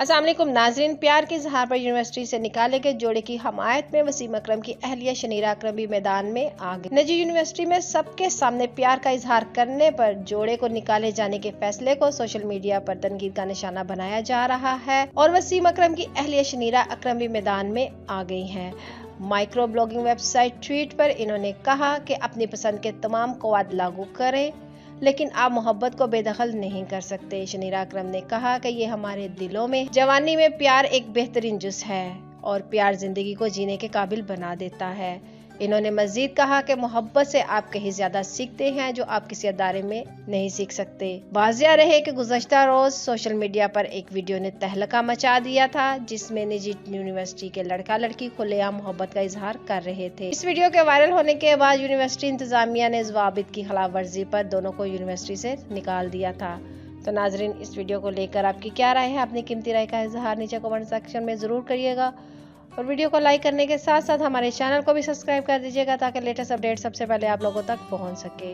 अस्सलाम वालेकुम नाजरीन, प्यार के इजहार पर यूनिवर्सिटी से निकाले गए जोड़े की हमायत में वसीम अकरम की अहलिया शनीरा अकरम भी मैदान में आ गई। निजी यूनिवर्सिटी में सबके सामने प्यार का इजहार करने पर जोड़े को निकाले जाने के फैसले को सोशल मीडिया पर तनकीद का निशाना बनाया जा रहा है और वसीम अकरम की अहलिया शनीरा अकरम भी मैदान में आ गई हैं। माइक्रो ब्लॉगिंग वेबसाइट ट्वीट पर इन्होंने कहा कि अपनी पसंद के तमाम कवायद लागू करें, लेकिन आप मोहब्बत को बेदखल नहीं कर सकते। शनीरा अकरम ने कहा कि ये हमारे दिलों में जवानी में प्यार एक बेहतरीन जुज़ है और प्यार जिंदगी को जीने के काबिल बना देता है। इन्होंने मजीद कहा कि मोहब्बत से आप कहीं ज्यादा सीखते हैं जो आप किसी अदारे में नहीं सीख सकते। वाज़िया रहे कि गुज़श्ता रोज सोशल मीडिया पर एक वीडियो ने तहलका मचा दिया था जिसमें निजी यूनिवर्सिटी के लड़का लड़की खुलेआम मोहब्बत का इजहार कर रहे थे। इस वीडियो के वायरल होने के बाद यूनिवर्सिटी इंतजामिया ने ज़वाबित की खिलाफ वर्जी पर दोनों को यूनिवर्सिटी से निकाल दिया था। तो नाजरीन, इस वीडियो को लेकर आपकी क्या राय है? अपनी कीमती राय का इजहार नीचे कमेंट सेक्शन में ज़रूर करिएगा और वीडियो को लाइक करने के साथ साथ हमारे चैनल को भी सब्सक्राइब कर दीजिएगा ताकि लेटेस्ट अपडेट सबसे पहले आप लोगों तक पहुंच सके।